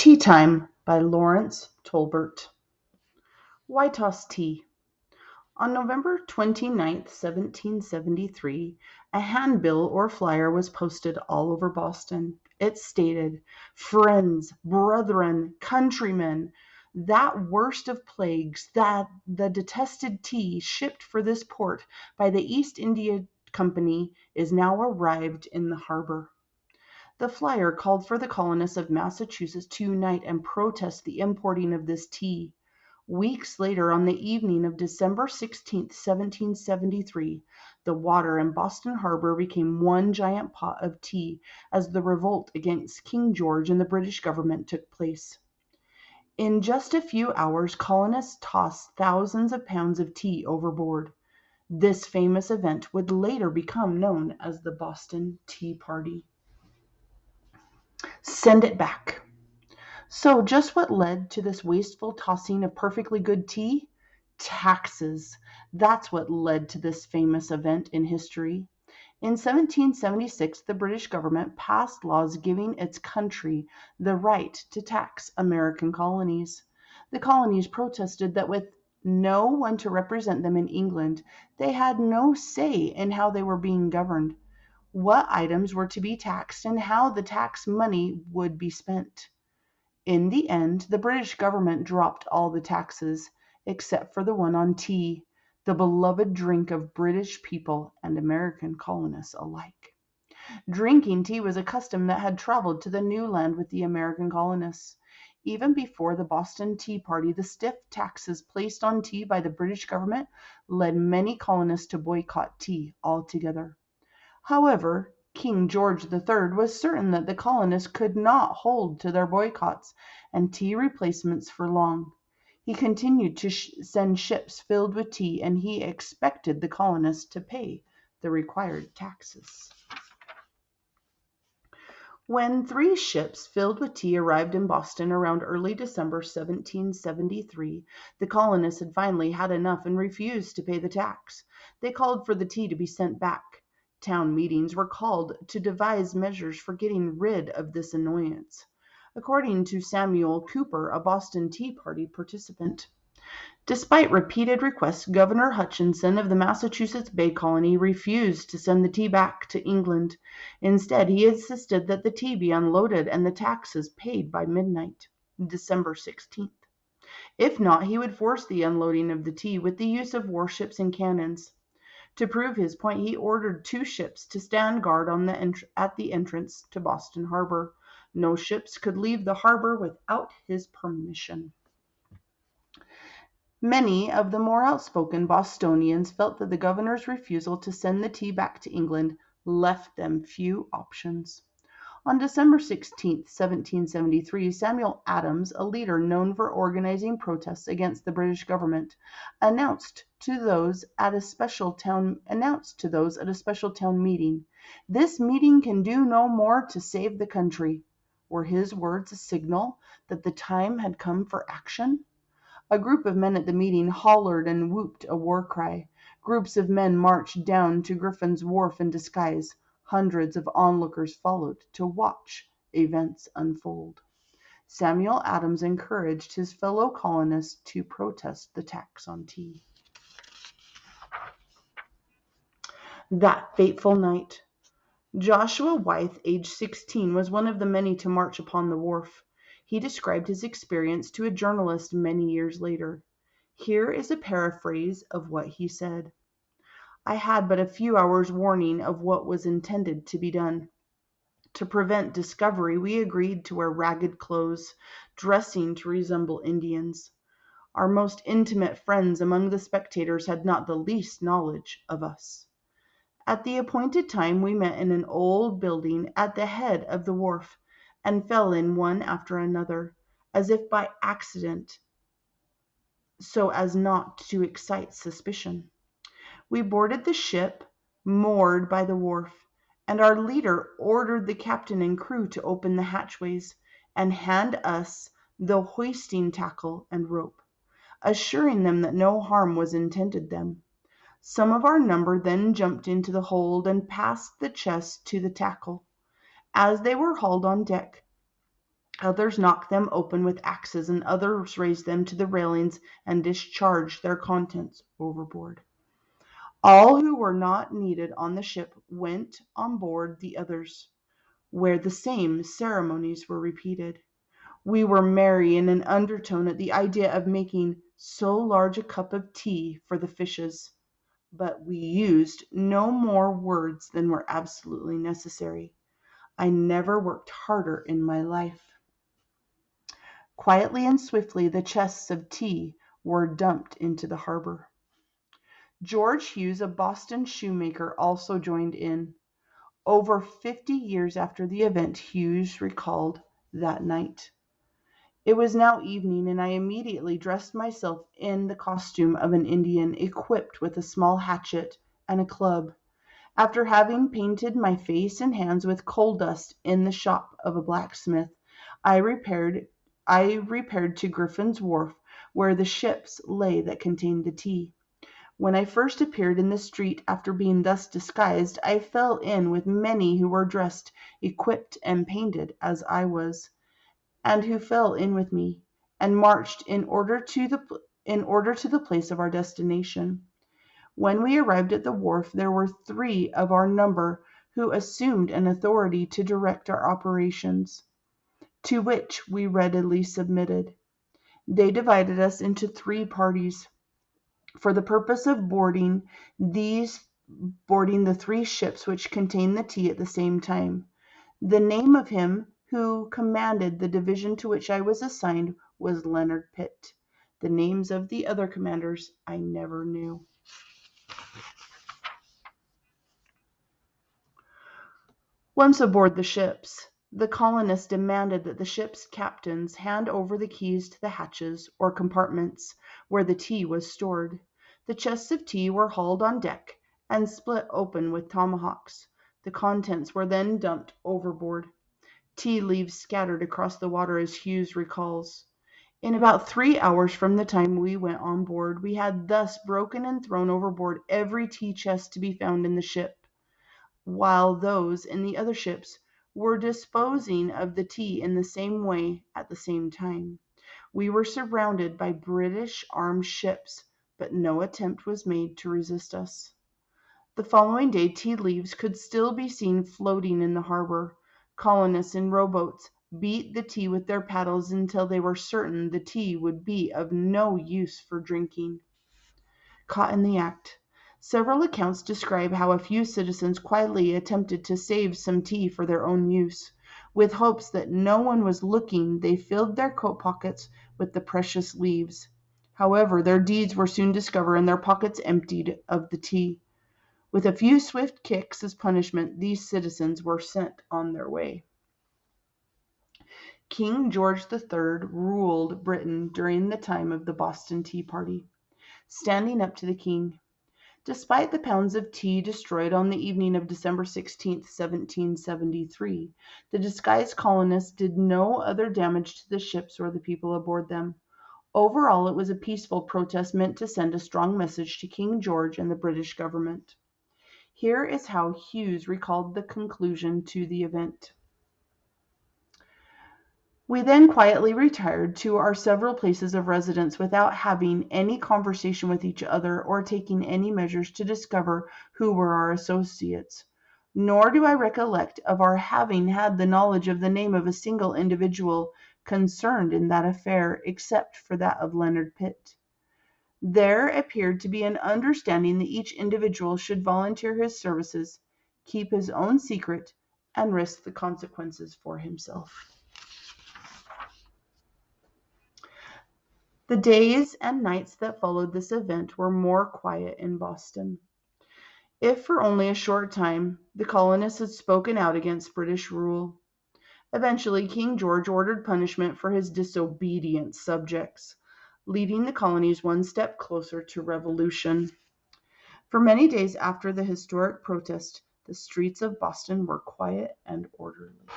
Tea Time by Lawrence Tolbert. Why toss tea? On November 29th, 1773, a handbill or flyer was posted all over Boston. It stated, "Friends, brethren, countrymen, that worst of plagues, that the detested tea shipped for this port by the East India Company is now arrived in the harbor." The flyer called for the colonists of Massachusetts to unite and protest the importing of this tea. Weeks later, on the evening of December 16th, 1773, the water in Boston harbor became one giant pot of tea as the revolt against King George and the British government took place. In just a few hours, colonists tossed thousands of pounds of tea overboard. This famous event would later become known as the Boston Tea Party. Send it back. So, just what led to this wasteful tossing of perfectly good tea? Taxes. That's what led to this famous event in history. In 1776, the British government passed laws giving its country the right to tax American colonies. The colonies protested that with no one to represent them in England, they had no say in how they were being governed, what items were to be taxed, and how the tax money would be spent. In the end, the British government dropped all the taxes, except for the one on tea, the beloved drink of British people and American colonists alike. Drinking tea was a custom that had traveled to the new land with the American colonists. Even before the Boston Tea Party, the stiff taxes placed on tea by the British government led many colonists to boycott tea altogether. However, King George III was certain that the colonists could not hold to their boycotts and tea replacements for long. He continued to send ships filled with tea, and he expected the colonists to pay the required taxes. When 3 ships filled with tea arrived in Boston around early December 1773, the colonists had finally had enough and refused to pay the tax. They called for the tea to be sent back. Town meetings were called to devise measures for getting rid of this annoyance. According to Samuel Cooper, a Boston Tea Party participant, despite repeated requests, Governor Hutchinson of the Massachusetts Bay Colony refused to send the tea back to England. Instead, he insisted that the tea be unloaded and the taxes paid by midnight, December 16th. If not, he would force the unloading of the tea with the use of warships and cannons. To prove his point, he ordered 2 ships to stand guard at the entrance to Boston Harbor. No ships could leave the harbor without his permission. Many of the more outspoken Bostonians felt that the governor's refusal to send the tea back to England left them few options. On December 16th, 1773, Samuel Adams, a leader known for organizing protests against the British government, announced to those at a special town meeting, "This meeting can do no more to save the country." Were his words a signal that the time had come for action? A group of men at the meeting hollered and whooped a war cry. Groups of men marched down to Griffin's Wharf in disguise. Hundreds of onlookers followed to watch events unfold. Samuel Adams encouraged his fellow colonists to protest the tax on tea. That fateful night, Joshua Wythe, age 16, was one of the many to march upon the wharf. He described his experience to a journalist many years later. Here is a paraphrase of what he said. "I had but a few hours' warning of what was intended to be done. To prevent discovery, we agreed to wear ragged clothes, dressing to resemble Indians. Our most intimate friends among the spectators had not the least knowledge of us. At the appointed time we met in an old building at the head of the wharf, and fell in one after another, as if by accident, so as not to excite suspicion. We boarded the ship moored by the wharf, and our leader ordered the captain and crew to open the hatchways and hand us the hoisting tackle and rope, assuring them that no harm was intended them. Some of our number then jumped into the hold and passed the chest to the tackle. As they were hauled on deck, Others knocked them open with axes, and others raised them to the railings and discharged their contents overboard. All who were not needed on the ship went on board the others, where the same ceremonies were repeated. We were merry in an undertone at the idea of making so large a cup of tea for the fishes, but we used no more words than were absolutely necessary. I never worked harder in my life. Quietly and swiftly the chests of tea were dumped into the harbor. George Hughes, a Boston shoemaker, also joined in. Over 50 years after the event, Hughes recalled that night. It was now evening, and I immediately dressed myself in the costume of an Indian, equipped with a small hatchet and a club. After having painted my face and hands with coal dust in the shop of a blacksmith, I repaired to Griffin's Wharf, where the ships lay that contained the tea. When I first appeared in the street after being thus disguised, I fell in with many who were dressed, equipped, and painted as I was, and who fell in with me, and marched in order to the place of our destination. When we arrived at the wharf, there were 3 of our number who assumed an authority to direct our operations, to which we readily submitted. They divided us into 3 parties, for the purpose of boarding the 3 ships which contained the tea at the same time. The name of him who commanded the division to which I was assigned was Leonard Pitt. The names of the other commanders I never knew. Once aboard the ships, the colonists demanded that the ship's captains hand over the keys to the hatches or compartments where the tea was stored. The chests of tea were hauled on deck and split open with tomahawks. The contents were then dumped overboard. Tea leaves scattered across the water, as Hughes recalls. In about 3 hours from the time we went on board, we had thus broken and thrown overboard every tea chest to be found in the ship, while those in the other ships were disposing of the tea in the same way at the same time. We were surrounded by British armed ships, but no attempt was made to resist us. The following day tea leaves could still be seen floating in the harbor. Colonists in rowboats beat the tea with their paddles until they were certain the tea would be of no use for drinking. Caught in the act. Several accounts describe how a few citizens quietly attempted to save some tea for their own use. With hopes that no one was looking, they filled their coat pockets with the precious leaves. However, their deeds were soon discovered and their pockets emptied of the tea. With a few swift kicks as punishment, these citizens were sent on their way. King George III ruled Britain during the time of the Boston Tea Party. Standing up to the king. Despite the pounds of tea destroyed on the evening of December 16, 1773, the disguised colonists did no other damage to the ships or the people aboard them. Overall, it was a peaceful protest meant to send a strong message to King George and the British government. Here is how Hughes recalled the conclusion to the event. We then quietly retired to our several places of residence without having any conversation with each other or taking any measures to discover who were our associates. Nor do I recollect of our having had the knowledge of the name of a single individual concerned in that affair, except for that of Leonard Pitt. There appeared to be an understanding that each individual should volunteer his services, keep his own secret, and risk the consequences for himself. The days and nights that followed this event were more quiet in Boston. If for only a short time, the colonists had spoken out against British rule. Eventually, King George ordered punishment for his disobedient subjects, leading the colonies one step closer to revolution. For many days after the historic protest, the streets of Boston were quiet and orderly.